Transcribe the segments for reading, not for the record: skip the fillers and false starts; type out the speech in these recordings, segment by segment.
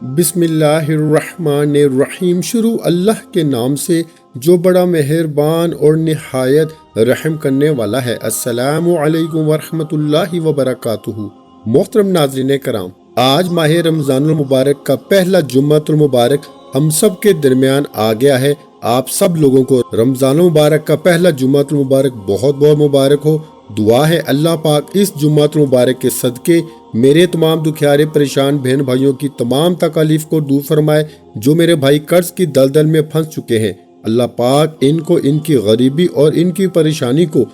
बिस्मिल्लाहिर्रहमानिर्रहीम। शुरू अल्लाह के नाम से जो बड़ा मेहरबान और निहायत रहम करने वाला है। अस्सलामु अलैकुम वरहमतुल्लाहि वबरकातुहू। मोहतरम नाज़रीन कराम, आज माह रमज़ानुल मुबारक का पहला जुम्मतुल मुबारक हम सब के दरमियान आ गया है। आप सब लोगों को रमज़ानुल मुबारक का पहला जुम्मतुल मुबारक बहुत बहुत मुबारक हो। दुआ है अल्लाह पाक इस जुम्मतुल मुबारक के सदके मेरे तमाम दुखियारे परेशान बहन भाइयों की तमाम तकालीफ को दूर फरमाए। जो मेरे भाई कर्ज की दलदल में फंस चुके हैं, अल्लाह पाक इनको इनकी गरीबी और इनकी परेशानी को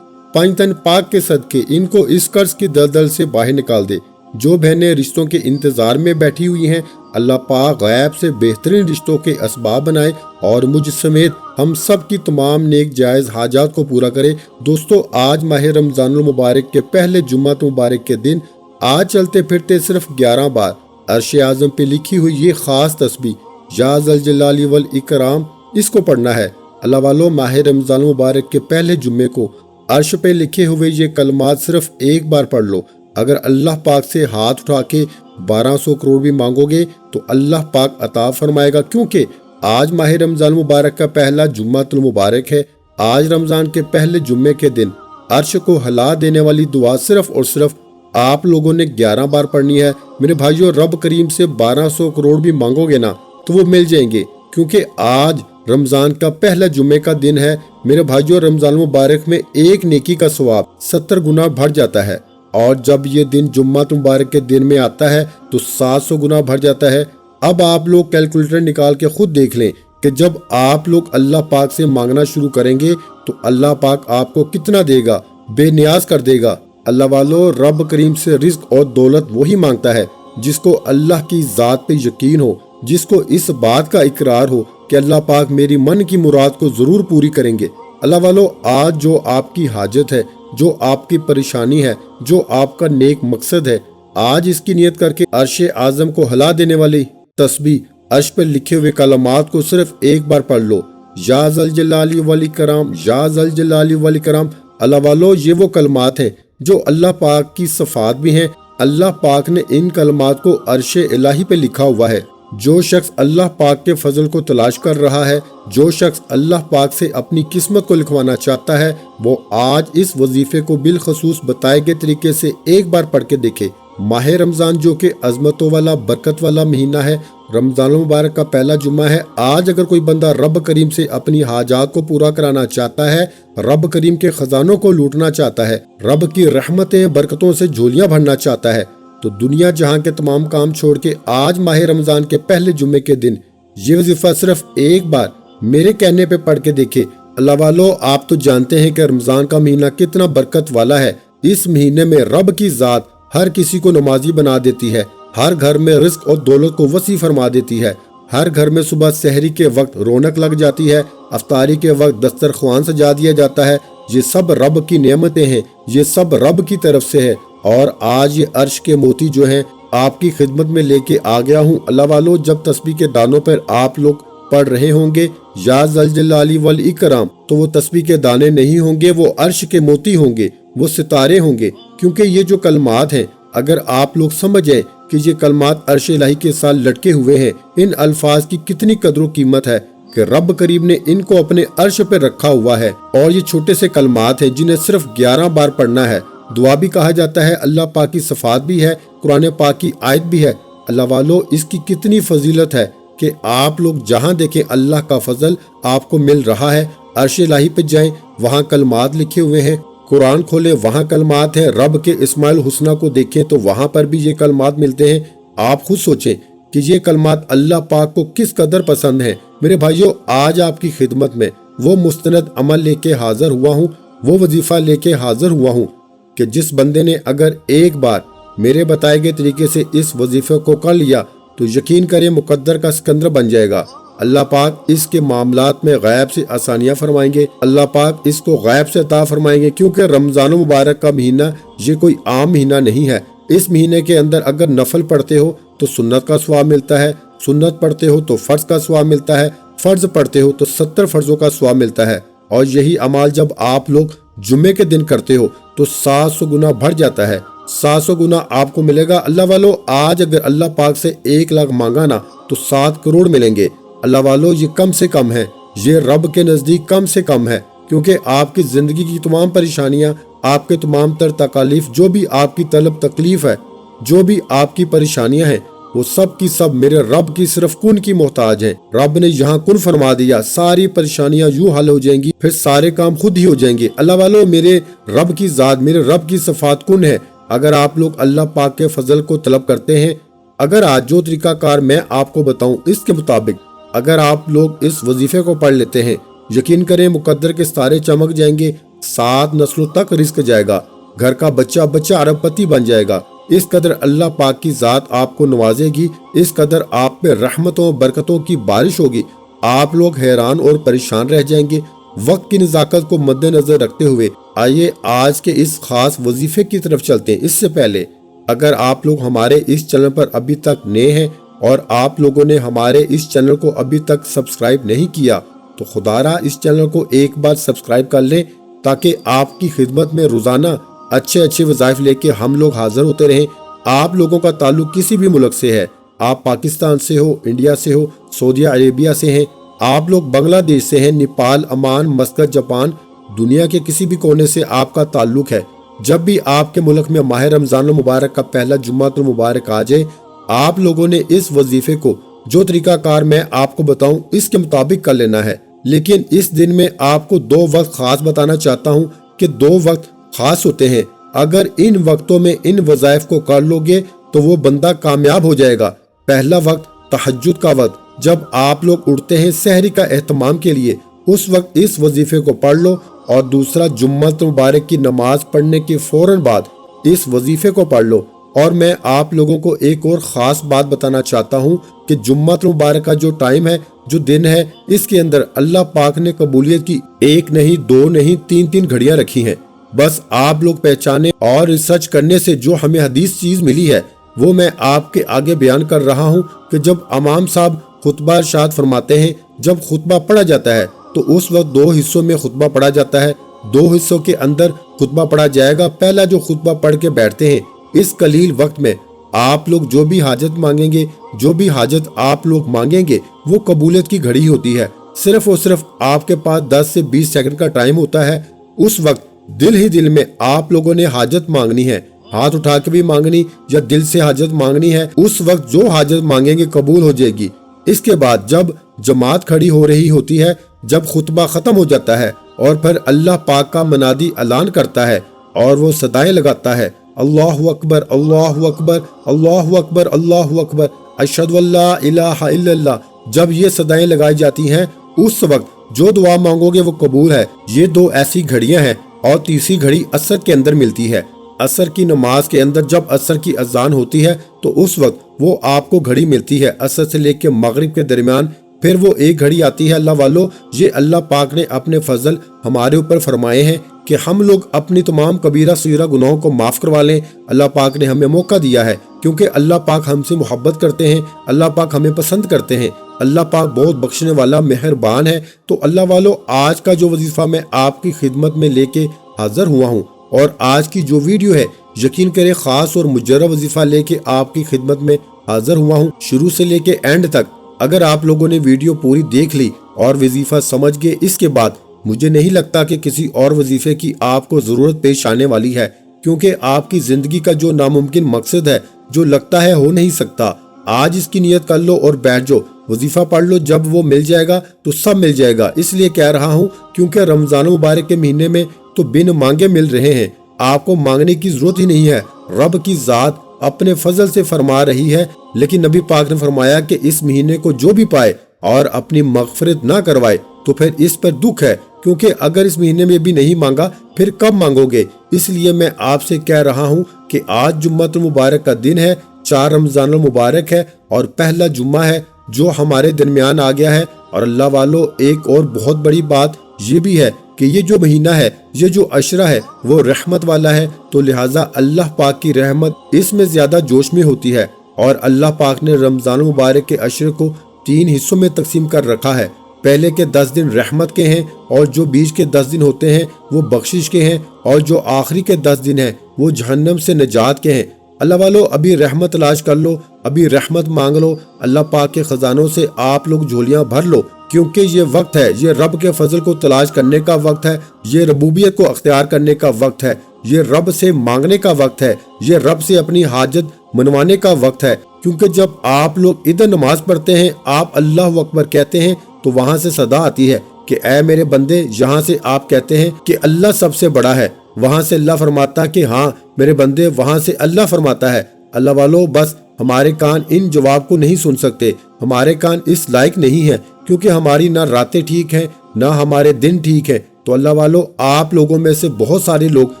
पंजतन पाक के सदके इनको इस कर्ज की दलदल से बाहर निकाल दे। जो बहनें रिश्तों के इंतजार में बैठी हुई हैं, अल्लाह पाक गैब से बेहतरीन रिश्तों के असबाब बनाए और मुझ समेत हम सब की तमाम नेक जायज़ हाजात को पूरा करे। दोस्तों, आज माह रमज़ानुल मुबारक के पहले जुम्मत मुबारक के दिन आज चलते फिरते सिर्फ 11 बार अर्श आज़म पे लिखी हुई ये खास तस्बीह या ज़ल जलाली वल इकराम, इसको पढ़ना है। अल्लाह वालों, माह रमज़ानुल मुबारक के पहले जुम्मे को अर्श पे लिखे हुए ये कलमात सिर्फ एक बार पढ़ लो। अगर अल्लाह पाक से हाथ उठा के 1200 करोड़ भी मांगोगे तो अल्लाह पाक अता फरमाएगा, क्योंकि आज माह रमज़ान मुबारक का पहला जुम्मतुल मुबारक है। आज रमज़ान के पहले जुम्मे के दिन अर्श को हिला देने वाली दुआ सिर्फ और सिर्फ आप लोगों ने 11 बार पढ़नी है। मेरे भाइयों, रब करीम से 1200 करोड़ भी मांगोगे ना तो वो मिल जाएंगे, क्योंकि आज रमज़ान का पहला जुम्मे का दिन है। मेरे भाइयों, रमज़ान मुबारक में एक नेकी का सवाब 70 गुना बढ़ जाता है, और जब ये दिन जुम्मत मुबारक के दिन में आता है तो 700 गुना बढ़ जाता है। अब आप लोग कैलकुलेटर निकाल के खुद देख लें कि जब आप लोग अल्लाह पाक से मांगना शुरू करेंगे तो अल्लाह पाक आपको कितना देगा, बेनियाज कर देगा। अल्लाह वालों, रब करीम से रिज्क और दौलत वही मांगता है जिसको अल्लाह की ज़ात पे यकीन हो, जिसको इस बात का इकरार हो कि अल्लाह पाक मेरी मन की मुराद को ज़रूर पूरी करेंगे। अल्लाह वालों, आज जो आपकी हाजत है, जो आपकी परेशानी है, जो आपका नेक मकसद है, आज इसकी नियत करके अर्श आज़म को हिला देने वाली तस्बीह अर्श पर लिखे हुए कलमात को सिर्फ एक बार पढ़ लो। या ज़ल जलाली वल इकराम, या ज़ल जलाली वल इकराम। अल्लाह वालों, ये वो कलमात हैं जो अल्लाह पाक की सफ़ात भी हैं। अल्लाह पाक ने इन कलमात को अर्श इलाही पे लिखा हुआ है। जो शख्स अल्लाह पाक के फजल को तलाश कर रहा है, जो शख्स अल्लाह पाक से अपनी किस्मत को लिखवाना चाहता है, वो आज इस वजीफे को बिलखसूस बताए गए तरीके से एक बार पढ़ के देखे। माह रमज़ान जो कि अजमतों वाला बरकत वाला महीना है, रमज़ान मुबारक का पहला जुम्मा है। आज अगर कोई बंदा रब करीम से अपनी हाजात को पूरा कराना चाहता है, रब करीम के खजानों को लूटना चाहता है, रब की रहमतें बरकतों से झोलियां भरना चाहता है, तो दुनिया जहां के तमाम काम छोड़ के आज माह रमज़ान के पहले जुम्मे के दिन ये वजीफा सिर्फ एक बार मेरे कहने पे पढ़ के देखे। अल्लाह वालों, आप तो जानते हैं कि रमज़ान का महीना कितना बरकत वाला है। इस महीने में रब की ज़ात हर किसी को नमाजी बना देती है, हर घर में रिज्क और दौलत को वसी फरमा देती है, हर घर में सुबह सहरी के वक्त रौनक लग जाती है, अफ्तारी के वक्त दस्तरख्वान सजा दिया जाता है। ये सब रब की नेमतें हैं, ये सब रब की तरफ से है। और आज ये अर्श के मोती जो हैं आपकी खिदमत में लेके आ गया हूँ। अल्लाह वालों, जब तस्बीह के दानों पर आप लोग पढ़ रहे होंगे या ज़ल जलाली वल इकराम, तो वो तस्बीह के दाने नहीं होंगे, वो अर्श के मोती होंगे, वो सितारे होंगे। क्योंकि ये जो कलमात हैं, अगर आप लोग समझ जाए कि ये कलमात अर्श इलाही के साथ लटके हुए हैं, इन अल्फाज की कितनी कदर कीमत है कि रब करीम ने इनको अपने अर्श पे रखा हुआ है। और ये छोटे से कलमात हैं जिन्हें सिर्फ 11 बार पढ़ना है। दुआ भी कहा जाता है, अल्लाह पाक की सफ़ात भी है, कुरान पाक की आयत भी है। अल्लाह वालों, इसकी कितनी फजीलत है कि आप लोग जहाँ देखें अल्लाह का फजल आपको मिल रहा है। अर्श इलाही पे जाएं, वहाँ कलमात लिखे हुए हैं। कुरान खोले, वहाँ कलमात हैं। रब के इस्माइल हुस्ना को देखें तो वहाँ पर भी ये कलमात मिलते हैं। आप खुद सोचें कि ये कलमात अल्लाह पाक को किस कदर पसंद है। मेरे भाइयों, आज आपकी खिदमत में वो मुस्तनद अमल लेके हाजिर हुआ हूँ, वो वजीफा लेके हाजिर हुआ हूँ कि जिस बंदे ने अगर एक बार मेरे बताए गए तरीके से इस वजीफे को कर लिया तो यकीन करें मुकद्दर का सिकंदर बन जाएगा। अल्लाह पाक इसके मामलात में गैब से आसानियां फरमाएंगे, अल्लाह पाक इसको गैब से अता फरमाएंगे। क्योंकि रमज़ान मुबारक का महीना ये कोई आम महीना नहीं है। इस महीने के अंदर अगर नफल पढ़ते हो तो सुन्नत का सवाब मिलता है, सुन्नत पढ़ते हो तो फर्ज का सवाब मिलता है, फर्ज पढ़ते हो तो 70 फर्जों का सवाब मिलता है। और यही अमाल जब आप लोग जुम्मे के दिन करते हो तो 700 गुना बढ़ जाता है। 700 गुना आपको मिलेगा। अल्लाह वालों, आज अगर अल्लाह पाक से 1 लाख मांगा ना तो 7 करोड़ मिलेंगे। अल्लाह वालों, ये कम से कम है, ये रब के नजदीक कम से कम है, क्योंकि आपकी जिंदगी की तमाम परेशानियां, आपके तमाम तर तकालीफ, जो भी आपकी तलब तकलीफ है, जो भी आपकी परेशानियां हैं, वो सब की सब मेरे रब की सिर्फ कुन की मोहताज हैं। रब ने यहाँ कुन फरमा दिया, सारी परेशानियां यूं हल हो जाएंगी, फिर सारे काम खुद ही हो जाएंगे। अल्लाह वालों, मेरे रब की जात, मेरे रब की सिफात कुन है। अगर आप लोग अल्लाह पाक के फजल को तलब करते हैं, अगर आज जो तरीकाकार मैं आपको बताऊं इसके मुताबिक अगर आप लोग इस वजीफे को पढ़ लेते हैं, यकीन करें मुकद्दर के सितारे चमक जाएंगे, 7 नस्लों तक रिस्क जाएगा, घर का बच्चा बच्चा अरबपति बन जाएगा। इस कदर अल्लाह पाक की जात आपको नवाजेगी, इस कदर आप पे रहमतों बरकतों की बारिश होगी, आप लोग हैरान और परेशान रह जाएंगे। वक्त की नज़ाकत को मद्देनजर रखते हुए आइए आज के इस खास वजीफे की तरफ चलते हैं। इससे पहले अगर आप लोग हमारे इस चैनल पर अभी तक नए हैं और आप लोगों ने हमारे इस चैनल को अभी तक सब्सक्राइब नहीं किया तो खुदारा इस चैनल को एक बार सब्सक्राइब कर लें, ताकि आपकी खिदमत में रोजाना अच्छे अच्छे वज़ाइफ लेके हम लोग हाजिर होते रहें। आप लोगों का ताल्लुक किसी भी मुल्क से है, आप पाकिस्तान से हो, इंडिया से हो, सऊदी अरेबिया से हैं, आप लोग बांग्लादेश से हैं, नेपाल, अमान, मस्कत, जापान, दुनिया के किसी भी कोने से आपका ताल्लुक है, जब भी आपके मुल्क में माह रमजान मुबारक का पहला जुम्मातुल मुबारक आ जाए, आप लोगों ने इस वजीफे को जो तरीकाकार मैं आपको बताऊं इसके मुताबिक कर लेना है। लेकिन इस दिन में आपको 2 वक्त खास बताना चाहता हूं कि 2 वक्त खास होते हैं। अगर इन वक्तों में इन वज़ाइफ को कर लोगे तो वो बंदा कामयाब हो जाएगा। पहला वक्त तहज्जुद का वक्त, जब आप लोग उठते हैं सहरी का एहतमाम के लिए, उस वक्त इस वजीफे को पढ़ लो। और दूसरा, जुम्मत मुबारक की नमाज पढ़ने के फौरन बाद इस वजीफे को पढ़ लो। और मैं आप लोगों को एक और ख़ास बात बताना चाहता हूँ कि जुम्मत मुबारक का जो टाइम है, जो दिन है, इसके अंदर अल्लाह पाक ने कबूलियत की 1 नहीं 2 नहीं 3 घड़ियाँ रखी हैं। बस आप लोग पहचाने और रिसर्च करने से जो हमें हदीस चीज़ मिली है वो मैं आपके आगे बयान कर रहा हूँ कि जब इमाम साहब खुतबा इरशाद फरमाते हैं, जब खुतबा पढ़ा जाता है तो उस वक्त 2 हिस्सों में खुतबा पढ़ा जाता है। 2 हिस्सों के अंदर खुतबा पढ़ा जाएगा। पहला जो खुतबा पढ़ के बैठते हैं, इस कलील वक्त में आप लोग जो भी हाजत मांगेंगे, जो भी हाजत आप लोग मांगेंगे, वो कबूलियत की घड़ी होती है। सिर्फ और सिर्फ आपके पास 10 से 20 सेकंड का टाइम होता है। उस वक्त दिल ही दिल में आप लोगों ने हाजत मांगनी है, हाथ उठा के भी मांगनी या दिल से हाजत मांगनी है। उस वक्त जो हाजत मांगेंगे कबूल हो जाएगी। इसके बाद जब जमात खड़ी हो रही होती है, जब खुतबा खत्म हो जाता है और फिर अल्लाह पाक का मनादी ऐलान करता है और वो सदाएं लगाता है, अल्लाहु अकबर, अल्लाहु अकबर, अल्लाहु अकबर, अल्लाहु अकबर, अशहदु अल्ला इलाहा इल्लल्लाह। जब ये सदाएं लगाई जाती हैं, उस वक्त जो दुआ मांगोगे वो कबूल है। ये 2 ऐसी घड़ियां हैं। और तीसरी घड़ी असर के अंदर मिलती है। असर की नमाज के अंदर जब असर की अजान होती है तो उस वक्त वो आपको घड़ी मिलती है, असर से लेकर मगरिब के दरमियान। फिर वो एक घड़ी आती है। अल्लाह वालों, ये अल्लाह पाक ने अपने फजल हमारे ऊपर फरमाए हैं कि हम लोग अपनी तमाम कबीरा सगीरा गुनाहों को माफ करवा लें। अल्लाह पाक ने हमें मौका दिया है, क्योंकि अल्लाह पाक हमसे मोहब्बत करते हैं, अल्लाह पाक हमें पसंद करते हैं, अल्लाह पाक बहुत बख्शने वाला मेहरबान है। तो अल्लाह वालों, आज का जो वजीफा मैं आपकी खिदमत में लेके हाजिर हुआ हूँ और आज की जो वीडियो है, यकीन करें खास और मुजर्रब वजीफा लेके आपकी खिदमत में हाजिर हुआ हूँ शुरू से लेके एंड तक। अगर आप लोगों ने वीडियो पूरी देख ली और वजीफा समझ गए, इसके बाद मुझे नहीं लगता कि किसी और वजीफे की आपको जरूरत पेश आने वाली है, क्योंकि आपकी जिंदगी का जो नामुमकिन मकसद है, जो लगता है हो नहीं सकता, आज इसकी नियत कर लो और बैठ जाओ, वजीफा पढ़ लो। जब वो मिल जाएगा तो सब मिल जाएगा। इसलिए कह रहा हूँ क्योंकि रमजान मुबारक के महीने में तो बिन मांगे मिल रहे हैं, आपको मांगने की जरूरत ही नहीं है। रब की जात अपने फजल से फरमा रही है। लेकिन नबी पाक ने फरमाया कि इस महीने को जो भी पाए और अपनी मगफिरत ना करवाए तो फिर इस पर दुख है, क्योंकि अगर इस महीने में भी नहीं मांगा फिर कब मांगोगे। इसलिए मैं आपसे कह रहा हूँ कि आज जुम्मतुल मुबारक का दिन है, 4 रमजानुल मुबारक है और पहला जुम्मा है जो हमारे दरमियान आ गया है। और अल्लाह वालों, एक और बहुत बड़ी बात ये भी है कि ये जो महीना है, ये जो अशरा है, वो रहमत वाला है। तो लिहाजा अल्लाह पाक की रहमत इसमें ज्यादा जोश में होती है। और अल्लाह पाक ने रमजान मुबारक के अशरे को 3 हिस्सों में तकसीम कर रखा है। پہلے کے 10 دن رحمت کے ہیں اور جو بیچ کے 10 دن ہوتے ہیں وہ بخشش کے ہیں اور جو آخری کے 10 دن ہیں وہ جہنم سے نجات کے ہیں۔ اللہ والو ابھی رحمت تلاش کر لو، ابھی رحمت مانگ لو، اللہ پاک کے خزانوں سے آپ لوگ جھولیاں بھر لو، کیونکہ یہ وقت ہے، یہ رب کے فضل کو تلاش کرنے کا وقت ہے، یہ ربوبیت کو اختیار کرنے کا وقت ہے، یہ رب سے مانگنے کا وقت ہے، یہ رب سے اپنی حاجت منوانے کا وقت ہے۔ کیونکہ جب آپ لوگ ادھر نماز پڑھتے ہیں، آپ اللہ اکبر کہتے ہیں تو وہاں سے صدا آتی ہے کہ اے میرے بندے، یہاں سے آپ کہتے ہیں کہ اللہ سب سے بڑا ہے، وہاں سے اللہ فرماتا کہ ہاں میرے بندے، وہاں سے اللہ فرماتا ہے۔ اللہ والو بس ہمارے کان ان جواب کو نہیں سن سکتے، ہمارے کان اس لائق نہیں ہیں، کیونکہ ہماری نہ راتیں ٹھیک ہیں نہ ہمارے دن ٹھیک ہیں۔ تو اللہ والو آپ لوگوں میں سے بہت سارے لوگ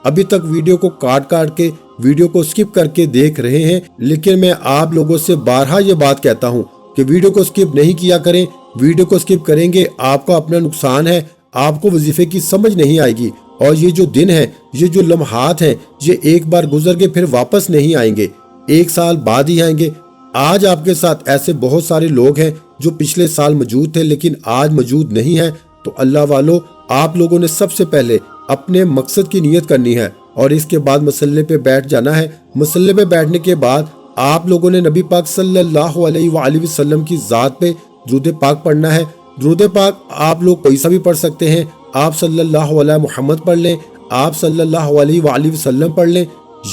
ابھی تک ویڈیو کو کاٹ کے ویڈیو کو سکپ کر کے دیکھ رہے ہیں، لیکن میں آپ لوگوں سے بارہا یہ بات کہتا ہوں کہ ویڈیو کو سکپ نہیں کیا کریں۔ ویڈیو کو سکپ کریں گے آپ کا اپنا نقصان ہے، آپ کو وظیفے کی سمجھ نہیں آئے گی، اور یہ جو دن ہے، یہ جو لمحات ہیں، یہ ایک بار گزر کے پھر واپس نہیں آئیں گے، 1 سال بعد ہی آئیں گے۔ آج آپ کے ساتھ ایسے بہت سارے لوگ ہیں جو پچھلے سال موجود تھے لیکن آج موجود نہیں ہیں۔ تو اللہ والو آپ لوگوں نے سب سے پہلے اپنے مقصد کی نیت کرنی ہے اور اس کے بعد مسلح پہ بیٹھ جانا ہے۔ مسلح پہ بیٹھنے کے بعد آپ لوگوں نے نبی پاک صلی اللہ علیہ وآلہ وسلم کی ذات پہ درود پاک پڑھنا ہے۔ درود پاک آپ لوگ کوئی سا بھی پڑھ سکتے ہیں، آپ صلی اللہ علیہ محمد پڑھ لیں، آپ صلی اللہ علیہ وآلہ وسلم پڑھ لیں،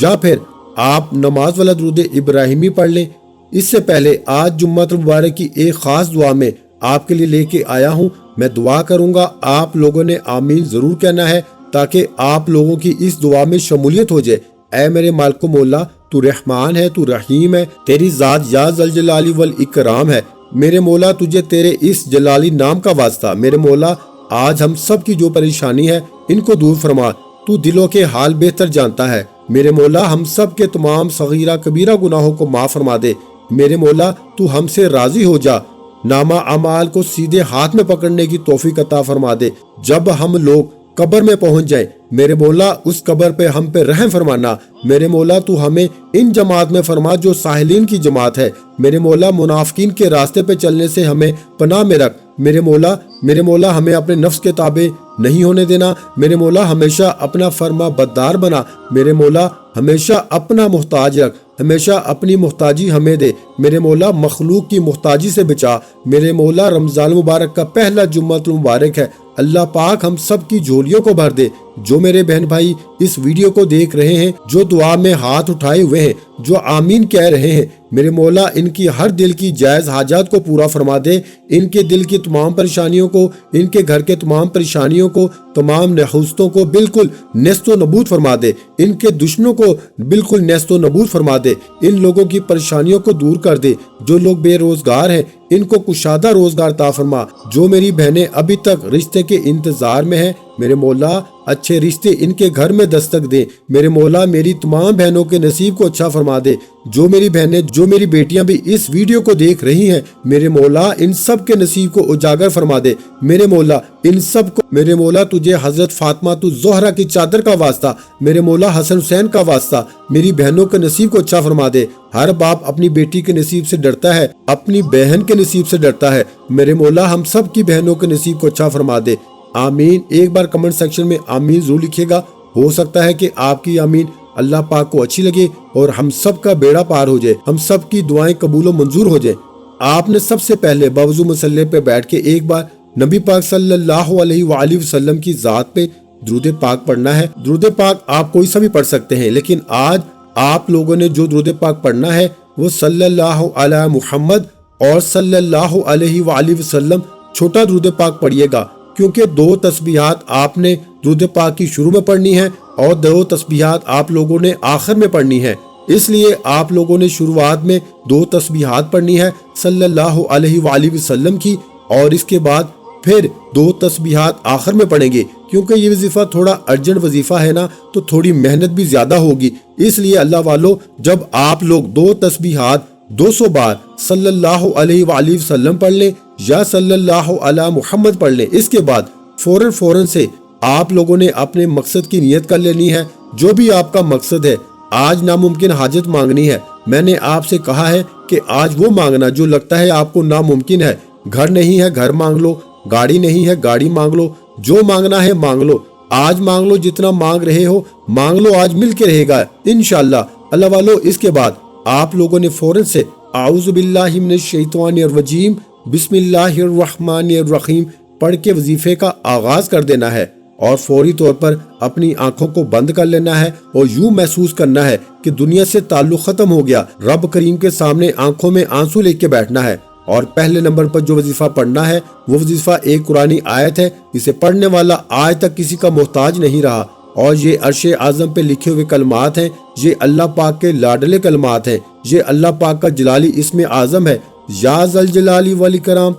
یا پھر آپ نماز والا درود ابراہیمی پڑھ لیں۔ اس سے پہلے آج جمعہ المبارک کی ایک خاص دعا میں آپ کے لیے لے کے آیا ہوں، میں دعا کروں گا، آپ لوگوں نے آمین ضرور کہنا ہے تاکہ آپ لوگوں کی اس دعا میں شمولیت ہو جائے۔ اے میرے مالک و مولا، تو رحمان ہے، تو رحیم ہے، تیری ذات یا ذوالجلال والاکرام ہے۔ میرے مولا تجھے تیرے اس جلالی نام کا واسطہ، میرے مولا آج ہم سب کی جو پریشانی ہے ان کو دور فرما، تو دلوں کے حال بہتر جانتا ہے۔ میرے مولا ہم سب کے تمام صغیرہ کبیرہ گناہوں کو معاف فرما دے۔ میرے مولا تو ہم سے راضی ہو جا، نامہ اعمال کو سیدھے ہاتھ میں پکڑنے کی توفیق عطا فرما دے۔ جب ہم لوگ قبر میں پہنچ جائیں میرے مولا اس قبر پہ ہم پہ رحم فرمانا۔ میرے مولا تو ہمیں ان جماعت میں فرما جو ساحلین کی جماعت ہے۔ میرے مولا منافقین کے راستے پہ چلنے سے ہمیں پناہ میں رکھ۔ میرے مولا ہمیں اپنے نفس کے تابع نہیں ہونے دینا۔ میرے مولا ہمیشہ اپنا فرما بردار بنا۔ میرے مولا ہمیشہ اپنا محتاج رکھ، ہمیشہ اپنی محتاجی ہمیں دے۔ میرے مولا مخلوق کی محتاجی سے بچا۔ میرے مولا رمضان مبارک کا پہلا جمعہ مبارک ہے، اللہ پاک ہم سب کی جھولیوں کو بھر دے۔ جو میرے بہن بھائی اس ویڈیو کو دیکھ رہے ہیں، جو دعا میں ہاتھ اٹھائے ہوئے ہیں، جو آمین کہہ رہے ہیں، میرے مولا ان کی ہر دل کی جائز حاجات کو پورا فرما دے۔ ان کے دل کی تمام پریشانیوں کو، ان کے گھر کے تمام پریشانیوں کو، تمام نحوستوں کو بالکل نیست و نبود فرما دے۔ ان کے دشمنوں کو بالکل نیست و نبود فرما دے۔ ان لوگوں کی پریشانیوں کو دور کر دے۔ جو لوگ بے روزگار ہیں ان کو کشادہ روزگار عطا فرما۔ جو میری بہنیں ابھی تک رشتے کے انتظار میں ہیں، میرے مولا اچھے رشتے ان کے گھر میں دستک دے۔ میرے مولا میری تمام بہنوں کے نصیب کو اچھا فرما دے۔ جو میری بہنیں، جو میری بیٹیاں بھی اس ویڈیو کو دیکھ رہی ہیں، میرے مولا ان سب کے نصیب کو اجاگر فرما دے۔ میرے مولا ان سب کو، میرے مولا تجھے حضرت فاطمہ تو زہرا کی چادر کا واسطہ، میرے مولا حسن حسین کا واسطہ میری بہنوں کے نصیب کو اچھا فرما دے۔ ہر باپ اپنی بیٹی کے نصیب سے ڈرتا ہے، اپنی بہن کے نصیب سے ڈرتا ہے۔ میرے مولا ہم سب کی بہنوں کے نصیب کو اچھا فرما دے۔ آمین۔ ایک بار کمنٹ سیکشن میں آمین ضرور لکھیے گا، ہو سکتا ہے کہ آپ کی آمین اللہ پاک کو اچھی لگے اور ہم سب کا بیڑا پار ہو جائے، ہم سب کی دعائیں قبول و منظور ہو جائیں۔ آپ نے سب سے پہلے باوضو مسلح پہ بیٹھ کے ایک بار نبی پاک صلی اللہ علیہ وآلہ وسلم کی ذات پہ درود پاک پڑھنا ہے۔ درود پاک آپ کوئی سا بھی پڑھ سکتے ہیں، لیکن آج آپ لوگوں نے جو درود پاک پڑھنا ہے وہ صلی اللہ علیہ محمد اور صلی اللہ علیہ وآلہ وسلم چھوٹا درود پاک پڑھیے گا، کیونکہ 2 تسبیحات آپ نے درود پاک کی شروع میں پڑھنی ہے اور 2 تسبیحات آپ لوگوں نے آخر میں پڑھنی ہے۔ اس لیے آپ لوگوں نے شروعات میں 2 تسبیحات پڑھنی ہے صلی اللہ علیہ وآلہ وسلم کی، اور اس کے بعد پھر 2 تسبیحات آخر میں پڑھیں گے، کیونکہ یہ وظیفہ تھوڑا ارجنٹ وظیفہ ہے نا، تو تھوڑی محنت بھی زیادہ ہوگی۔ اس لیے اللہ والو جب آپ لوگ 2 تسبیحات 200 بار صلی اللہ علیہ وآلہ وسلم پڑھ لیں یا صلی اللہ علیہ محمد پڑھ لیں، اس کے بعد فوراً سے آپ لوگوں نے اپنے مقصد کی نیت کر لینی ہے۔ جو بھی آپ کا مقصد ہے، آج ناممکن حاجت مانگنی ہے، میں نے آپ سے کہا ہے کہ آج وہ مانگنا جو لگتا ہے آپ کو ناممکن ہے۔ گھر نہیں ہے، گھر مانگ لو، گاڑی نہیں ہے گاڑی مانگ لو، جو مانگنا ہے مانگ لو، آج مانگ لو، جتنا مانگ رہے ہو مانگ لو، آج مل کے رہے گا انشاءاللہ۔ اللہ والو اس کے بعد آپ لوگوں نے فوراً سے اعوذ باللہ من الشیطان الرجیم بسم اللہ الرحمن الرحیم پڑھ کے وظیفے کا آغاز کر دینا ہے، اور فوری طور پر اپنی آنکھوں کو بند کر لینا ہے اور یوں محسوس کرنا ہے کہ دنیا سے تعلق ختم ہو گیا، رب کریم کے سامنے آنکھوں میں آنسو لے کے بیٹھنا ہے۔ اور پہلے نمبر پر جو وظیفہ پڑھنا ہے وہ وظیفہ ایک قرآنی آیت ہے، اسے پڑھنے والا آج تک کسی کا محتاج نہیں رہا، اور یہ عرش اعظم پہ لکھے ہوئے کلمات ہیں، یہ اللہ پاک کے لاڈلے کلمات ہیں، یہ اللہ پاک کا جلالی اسم اعظم ہے، یا ذل جلالی والاکرام،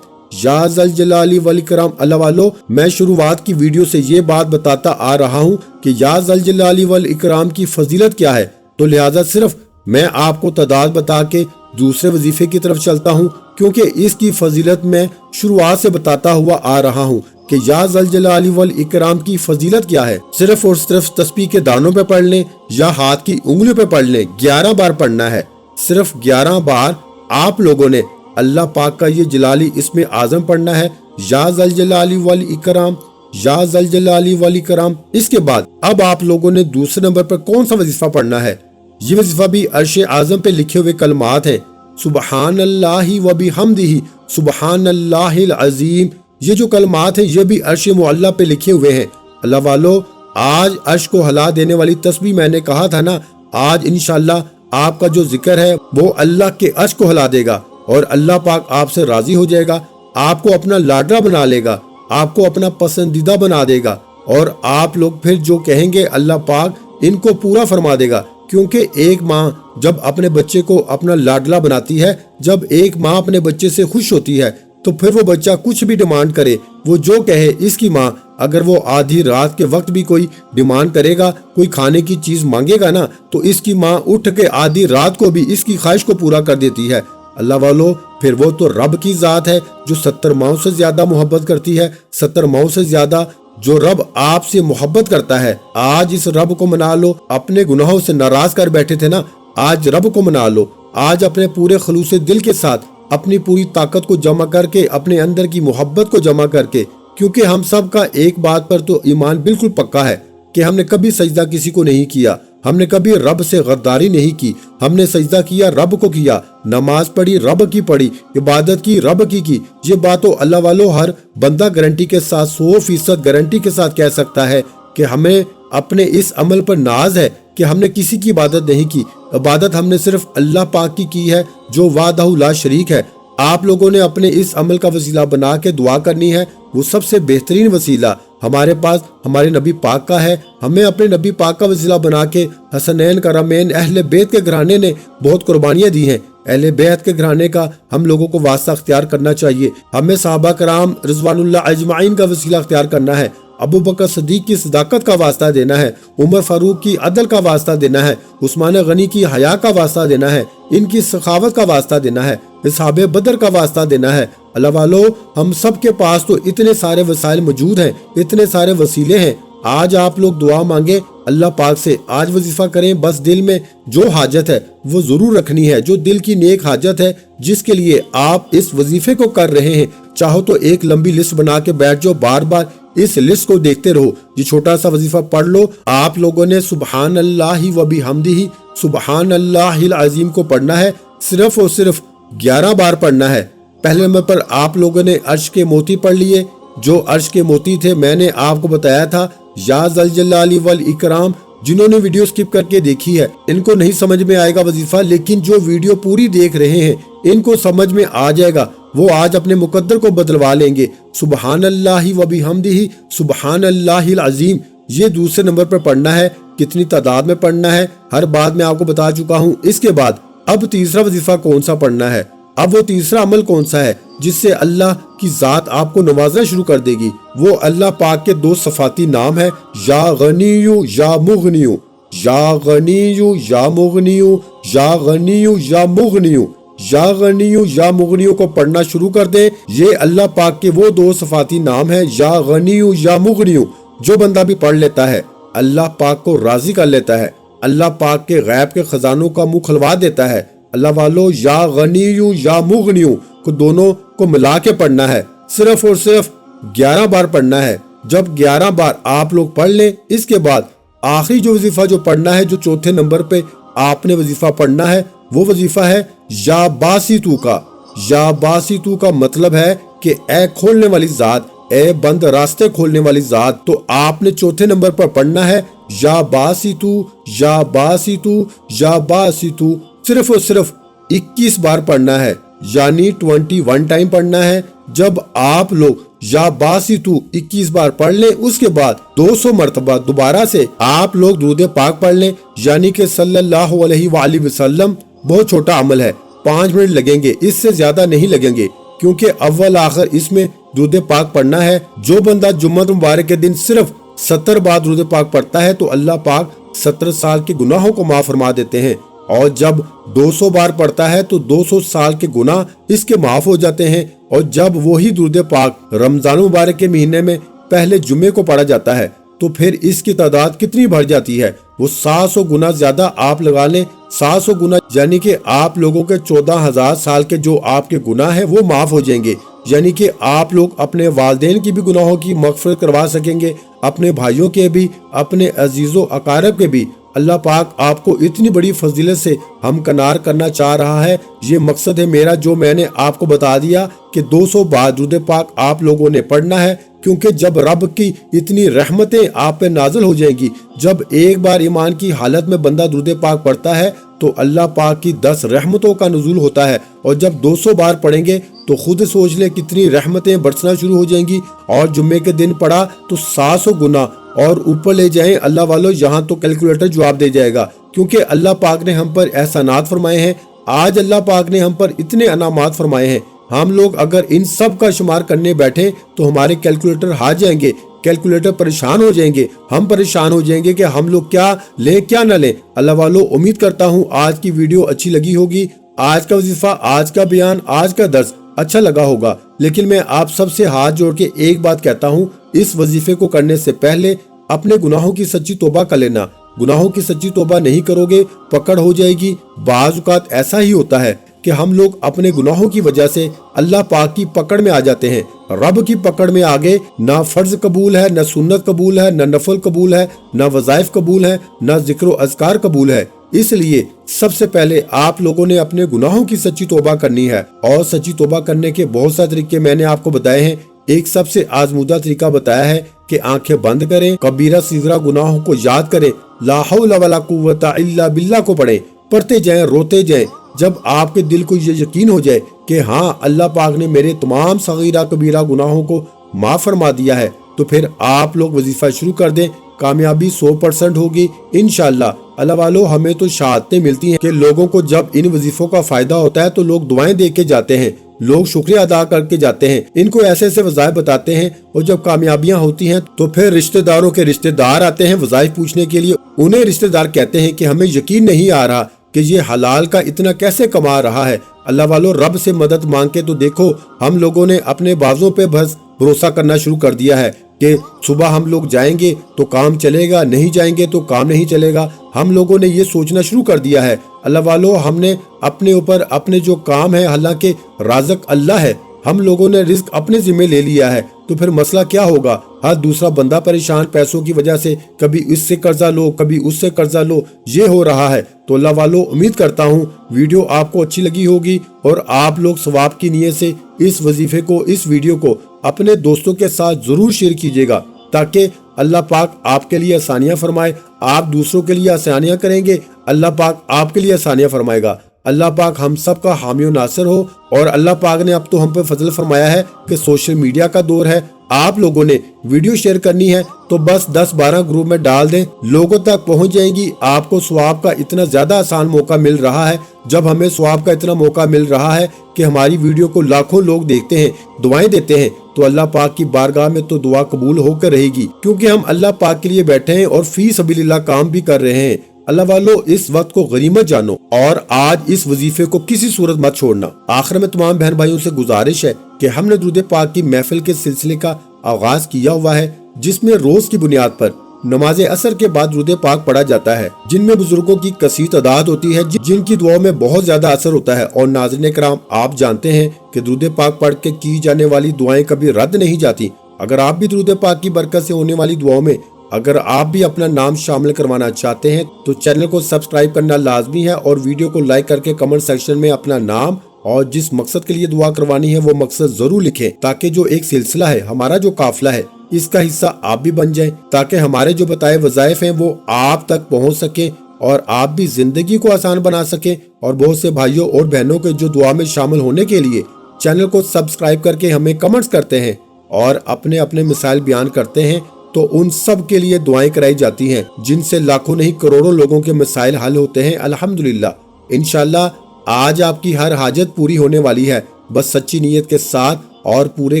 یا ذل جلالی والاکرام۔ اللہ والو میں شروعات کی ویڈیو سے یہ بات بتاتا آ رہا ہوں کہ یا ذل جلالی والاکرام کی فضیلت کیا ہے، تو لہٰذا صرف میں آپ کو تعداد بتا کے دوسرے وظیفے کی طرف چلتا ہوں، کیونکہ اس کی فضیلت میں شروعات سے بتاتا ہوا آ رہا ہوں کہ یا ذل جلالی والاکرام کی فضیلت کیا ہے۔ صرف اور صرف تسبیح کے دانوں پہ پڑھ لیں یا ہاتھ کی انگلیوں پہ پڑھ لیں، 11 بار پڑھنا ہے، صرف 11 بار آپ لوگوں نے اللہ پاک کا یہ جلالی اسم اعظم پڑھنا ہے، یا ذل جلالی والاکرام، یا ذل جلالی والاکرام۔ اس کے بعد اب آپ لوگوں نے دوسرے نمبر پر کون سا وظیفہ پڑھنا ہے؟ یہ وظیفہ بھی عرش اعظم پہ لکھے ہوئے کلمات ہیں، سبحان اللہ و بحمدہ سبحان اللہ العظیم۔ یہ جو کلمات ہیں یہ بھی عرش معلیٰ پہ لکھے ہوئے ہیں۔ اللہ والو آج عرش کو ہلا دینے والی تسبیح میں نے کہا تھا نا، آج انشاءاللہ آپ کا جو ذکر ہے وہ اللہ کے عرش کو ہلا دے گا، اور اللہ پاک آپ سے راضی ہو جائے گا، آپ کو اپنا لاڈلا بنا لے گا، آپ کو اپنا پسندیدہ بنا دے گا، اور آپ لوگ پھر جو کہیں گے اللہ پاک ان کو پورا فرما دے گا۔ کیونکہ ایک ماں جب اپنے بچے کو اپنا لاڈلا بناتی ہے، جب ایک ماں اپنے بچے سے خوش ہوتی ہے تو پھر وہ بچہ کچھ بھی ڈیمانڈ کرے، وہ جو کہے اس کی ماں، اگر وہ آدھی رات کے وقت بھی کوئی ڈیمانڈ کرے گا، کوئی کھانے کی چیز مانگے گا نا، تو اس کی ماں اٹھ کے آدھی رات کو بھی اس کی خواہش کو پورا کر دیتی ہے۔ اللہ والو پھر وہ تو رب کی ذات ہے جو 70 ماؤں سے زیادہ محبت کرتی ہے، 70 ماؤں سے زیادہ جو رب آپ سے محبت کرتا ہے۔ آج اس رب کو منا لو، اپنے گناہوں سے ناراض کر بیٹھے تھے نا، آج رب کو منا لو، آج اپنے پورے خلوص دل کے ساتھ اپنی پوری طاقت کو جمع کر کے، اپنے اندر کی محبت کو جمع کر کے، کیونکہ ہم سب کا ایک بات پر تو ایمان بالکل پکا ہے کہ ہم نے کبھی سجدہ کسی کو نہیں کیا، ہم نے کبھی رب سے غداری نہیں کی، ہم نے سجدہ کیا رب کو کیا، نماز پڑھی رب کی پڑھی، عبادت کی رب کی۔ یہ بات تو اللہ والو ہر بندہ گارنٹی کے ساتھ 100% گارنٹی کے ساتھ کہہ سکتا ہے کہ ہمیں اپنے اس عمل پر ناز ہے کہ ہم نے کسی کی عبادت نہیں کی، عبادت ہم نے صرف اللہ پاک کی ہے جو وحدہ لا شریک ہے۔ آپ لوگوں نے اپنے اس عمل کا وسیلہ بنا کے دعا کرنی ہے، وہ سب سے بہترین وسیلہ ہمارے پاس ہمارے نبی پاک کا ہے۔ ہمیں اپنے نبی پاک کا وسیلہ بنا کے حسنین کرامین اہل بیت کے گھرانے نے بہت قربانیاں دی ہیں، اہل بیت کے گھرانے کا ہم لوگوں کو واسطہ اختیار کرنا چاہیے۔ ہمیں صحابہ کرام رضوان اللہ اجمعین کا وسیلہ اختیار کرنا ہے، ابو بکر صدیق کی صداقت کا واسطہ دینا ہے، عمر فاروق کی عدل کا واسطہ دینا ہے، عثمان غنی کی حیا کا واسطہ دینا ہے، ان کی سخاوت کا واسطہ دینا ہے، اصحاب بدر کا واسطہ دینا ہے۔ اللہ والو ہم سب کے پاس تو اتنے سارے وسائل موجود ہیں، اتنے سارے وسیلے ہیں۔ آج آپ لوگ دعا مانگے اللہ پاک سے، آج وظیفہ کریں، بس دل میں جو حاجت ہے وہ ضرور رکھنی ہے، جو دل کی نیک حاجت ہے جس کے لیے آپ اس وظیفے کو کر رہے ہیں۔ چاہو تو ایک لمبی لسٹ بنا کے بیٹھ جاؤ، بار بار اس لسٹ کو دیکھتے رہو۔ یہ چھوٹا سا وظیفہ پڑھ لو۔ آپ لوگوں نے سبحان اللہ و بحمدہ سبحان اللہ العظیم کو پڑھنا ہے، صرف اور صرف 11 بار پڑھنا ہے۔ پہلے نمبر پر آپ لوگوں نے عرش کے موتی پڑھ لیے، جو عرش کے موتی تھے میں نے آپ کو بتایا تھا، یا ذل جلال والاکرام۔ جنہوں نے ویڈیو سکپ کر کے دیکھی ہے ان کو نہیں سمجھ میں آئے گا وظیفہ، لیکن جو ویڈیو پوری دیکھ رہے ہیں ان کو سمجھ میں آ جائے گا، وہ آج اپنے مقدر کو بدلوا لیں گے۔ سبحان اللہ و بحمدہ سبحان اللہ العظیم، یہ دوسرے نمبر پر پڑھنا ہے۔ کتنی تعداد میں پڑھنا ہے ہر بات میں آپ کو بتا چکا ہوں۔ اس کے بعد اب تیسرا وظیفہ کون سا پڑھنا ہے، اب وہ تیسرا عمل کون سا ہے جس سے اللہ کی ذات آپ کو نوازنا شروع کر دے گی؟ وہ اللہ پاک کے 2 صفاتی نام ہے، یا غنیو یا مغنیو، یا غنیو یا مغنیو، یا غنیو یا مغنیو، یا غنیو یا مغنیو کو پڑھنا شروع کر دیں۔ یہ اللہ پاک کے وہ 2 صفاتی نام ہیں، یا غنیو یا مغنیو۔ جو بندہ بھی پڑھ لیتا ہے اللہ پاک کو راضی کر لیتا ہے، اللہ پاک کے غیب کے خزانوں کا منہ کھلوا دیتا ہے۔ اللہ والو یا غنیو یا مغنیو کو دونوں کو ملا کے پڑھنا ہے، صرف اور صرف 11 बार पढ़ना है। जब 11 बार आप लोग पढ़ लें, इसके बाद आखिरी जो वजीफा जो पढ़ना है, जो चौथे नंबर पे आपने वजीफा पढ़ना है, वो वजीफा है या बासितू का। या बासितू का मतलब है कि ए खोलने वाली जात, ए बंद रास्ते खोलने वाली जात। तो आपने चौथे नंबर पर पढ़ना है या बासितू, या बासितू, या बासितू। सिर्फ और सिर्फ 21 बार पढ़ना है, यानी 21 टाइम पढ़ना है। जब आप लोग या बासितू 21 बार पढ़ लें, उसके बाद 200 मरतबा दोबारा से आप लोग दुरूद पाक पढ़ लें, यानी कि सल्लल्लाहु अलैहि वसल्लम। बहुत छोटा अमल है, 5 मिनट लगेंगे, इससे ज्यादा नहीं लगेंगे, क्योंकि अव्वल आखिर इसमें दुरूद पाक पढ़ना है। जो बंदा जुम्मत मुबारक के दिन सिर्फ 70 बार दुरूद पाक पढ़ता है तो अल्लाह पाक 70 साल के गुनाहों को माफ फरमा देते हैं, और जब 200 बार पढ़ता है तो 200 साल के गुनाह इसके माफ हो जाते हैं। और जब वही दुरूद पाक रमजान मुबारक के महीने में पहले जुम्मे को पढ़ा जाता है तो फिर इसकी तादाद कितनी बढ़ जाती है, वो 700 गुना ज्यादा आप लगा लें। 700 गुना यानी कि आप लोगों के 14,000 साल के जो आपके गुनाह हैं वो माफ हो जाएंगे। यानी कि आप लोग अपने वालिदैन की भी गुनाहों की मगफिरत करवा सकेंगे, अपने भाइयों के भी, अपने अजीजों अकारब के भी। अल्लाह पाक आपको इतनी बड़ी फजीलत से हमकनार करना चाह रहा है। ये मकसद है मेरा, जो मैंने आपको बता दिया कि 200 बार दुरूद पाक आप लोगों ने पढ़ना है, क्योंकि जब रब की इतनी रहमतें आप पे नाजिल हो जाएंगी, जब एक बार ईमान की हालत में बंदा दुरूद पाक पढ़ता है तो अल्लाह पाक की 10 रहमतों का नुज़ूल होता है। और जब 200 बार पढ़ेंगे तो खुद सोच ले कितनी रहमतें बरसना शुरू हो जाएंगी। और जुम्मे के दिन पढ़ा तो 700 गुना और ऊपर ले जाएं अल्लाह वालों, यहाँ तो कैलकुलेटर जवाब दे जाएगा, क्योंकि अल्लाह पाक ने हम पर एहसानात फरमाए हैं। आज अल्लाह पाक ने हम पर इतने अनामात फरमाए हैं, हम लोग अगर इन सब का शुमार करने बैठे तो हमारे कैलकुलेटर हार जाएंगे, कैलकुलेटर परेशान हो जाएंगे, हम परेशान हो जाएंगे कि हम लोग क्या लें क्या न लें। अल्लाह वालों, उम्मीद करता हूँ आज की वीडियो अच्छी लगी होगी, आज का वजीफा, आज का बयान, आज का दर्स अच्छा लगा होगा। लेकिन मैं आप सबसे हाथ जोड़ के एक बात कहता हूँ, इस वजीफे को करने से पहले अपने गुनाहों की सच्ची तौबा कर लेना। गुनाहों की सच्ची तौबा नहीं करोगे पकड़ हो जाएगी। बाज़ औक़ात ऐसा ही होता है कि हम लोग अपने गुनाहों की वजह से अल्लाह पाक की पकड़ में आ जाते हैं। रब की पकड़ में आगे ना फर्ज कबूल है, ना सुन्नत कबूल है, ना नफल कबूल है, ना वज़ाइफ कबूल है, ना जिक्र अज़कार कबूल है। इसलिए सबसे पहले आप लोगों ने अपने गुनाहों की सच्ची तौबा करनी है। और सच्ची तौबा करने के बहुत सारे तरीके मैंने आपको बताए हैं। एक सबसे आजमूदा तरीका बताया है कि आंखें बंद करें, कबीरा सिगरा गुनाहों को याद करें, ला हौला वला कुव्वता इल्ला बिल्लाह को पढ़ें, पढ़ते जाएं, रोते जाएं। जब आपके दिल को ये यकीन हो जाए कि हाँ अल्लाह पाक ने मेरे तमाम सगीरा कबीरा गुनाहों को माफ फरमा दिया है, तो फिर आप लोग वजीफा शुरू कर दें। कामयाबी 100% होगी इंशाअल्लाह। अल्लाह वालों, हमें तो शहादतें मिलती हैं कि लोगों को जब इन वजीफों का फायदा होता है तो लोग दुआएं दे के जाते हैं, लोग शुक्रिया अदा करके जाते हैं, इनको ऐसे ऐसे वज़ाइफ बताते हैं। और जब कामयाबियां होती हैं तो फिर रिश्तेदारों के रिश्तेदार आते हैं वज़ाइफ पूछने के लिए। उन्हें रिश्तेदार कहते हैं कि हमें यकीन नहीं आ रहा कि ये हलाल का इतना कैसे कमा रहा है। अल्लाह वालों, रब से मदद मांग के तो देखो, हम लोगों ने अपने बाजों पे बस भरोसा करना शुरू कर दिया है कि सुबह हम लोग जाएंगे तो काम चलेगा, नहीं जाएंगे तो काम नहीं चलेगा। हम लोगों ने ये सोचना शुरू कर दिया है। अल्लाह वालों, हमने अपने ऊपर अपने जो काम है, हालांकि राज़िक अल्लाह है, हम लोगों ने रिस्क अपने जिम्मे ले लिया है, तो फिर मसला क्या होगा। हर दूसरा बंदा परेशान पैसों की वजह से, कभी इससे कर्जा लो, कभी उससे कर्जा लो, ये हो रहा है। तो अल्लाह वालों, उम्मीद करता हूँ वीडियो आपको अच्छी लगी होगी और आप लोग सवाब की नीयत से इस वजीफे को, इस वीडियो को अपने दोस्तों के साथ जरूर शेयर कीजिएगा, ताकि अल्लाह पाक आपके लिए आसानियां फरमाए। आप दूसरों के लिए आसानियां करेंगे, अल्लाह पाक आपके लिए आसानियां फरमाएगा। अल्लाह पाक हम सब का हामी और नासिर हो। और अल्लाह पाक ने अब तो हम पे फजल फरमाया है कि सोशल मीडिया का दौर है। आप लोगों ने वीडियो शेयर करनी है तो बस 10-12 ग्रुप में डाल दें, लोगों तक पहुंच जाएंगी। आपको सवाब का इतना ज्यादा आसान मौका मिल रहा है। जब हमें सवाब का इतना मौका मिल रहा है कि हमारी वीडियो को लाखों लोग देखते हैं, दुआएं देते हैं, तो अल्लाह पाक की बारगाह में तो दुआ कबूल होकर रहेगी, क्योंकि हम अल्लाह पाक के लिए बैठे हैं और फी सबीलिल्लाह काम भी कर रहे हैं। अल्लाह वालों, इस वक्त को गनीमत जानो और आज इस वजीफे को किसी सूरत मत छोड़ना। आखिर में तमाम बहन भाइयों से गुजारिश है कि हमने दुरूद पाक की महफिल के सिलसिले का आगाज किया हुआ है, जिसमें रोज की बुनियाद पर नमाज असर के बाद दुरूद पाक पढ़ा जाता है, जिनमें बुजुर्गों की कसीर तादाद होती है, जिनकी दुआओं में बहुत ज्यादा असर होता है। और नाज़रीन किराम, आप जानते हैं कि दुरूद पाक पढ़ के की जाने वाली दुआएं कभी रद्द नहीं जाती। اگر آپ بھی درود پاک کی برکت سے ہونے والی دعاؤں میں اگر آپ بھی اپنا نام شامل کروانا چاہتے ہیں تو چینل کو سبسکرائب کرنا لازمی ہے اور ویڈیو کو لائک کر کے کمنٹ سیکشن میں اپنا نام اور جس مقصد کے لیے دعا کروانی ہے وہ مقصد ضرور لکھیں، تاکہ جو ایک سلسلہ ہے، ہمارا جو قافلہ ہے، اس کا حصہ آپ بھی بن جائیں، تاکہ ہمارے جو بتائے وظائف ہیں وہ آپ تک پہنچ سکیں اور آپ بھی زندگی کو آسان بنا سکیں، اور بہت سے بھائیوں اور بہنوں کے جو دعا میں شامل ہونے کے لیے چینل کو سبسکرائب کر کے ہمیں کمنٹس کرتے ہیں اور اپنے اپنے مسائل بیان کرتے ہیں، تو ان سب کے لیے دعائیں کرائی جاتی ہیں، جن سے لاکھوں نہیں کروڑوں لوگوں کے مسائل حل ہوتے ہیں الحمدللہ۔ انشاءاللہ آج آپ کی ہر حاجت پوری ہونے والی ہے، بس سچی نیت کے ساتھ اور پورے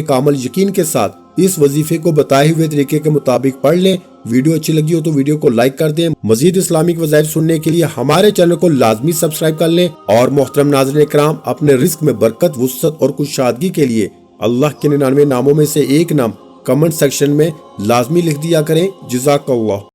کامل یقین کے ساتھ اس وظیفے کو بتائے ہوئے طریقے کے مطابق پڑھ لیں۔ ویڈیو اچھی لگی ہو تو ویڈیو کو لائک کر دیں۔ مزید اسلامک وظائف سننے کے لیے ہمارے چینل کو لازمی سبسکرائب کر لیں، اور محترم ناظرین کرام، اپنے رزق میں برکت، وسعت اور کشادگی کے لیے اللہ کے 99 ناموں میں سے ایک نام کمنٹ سیکشن میں لازمی لکھ دیا کریں۔ جزاک اللہ۔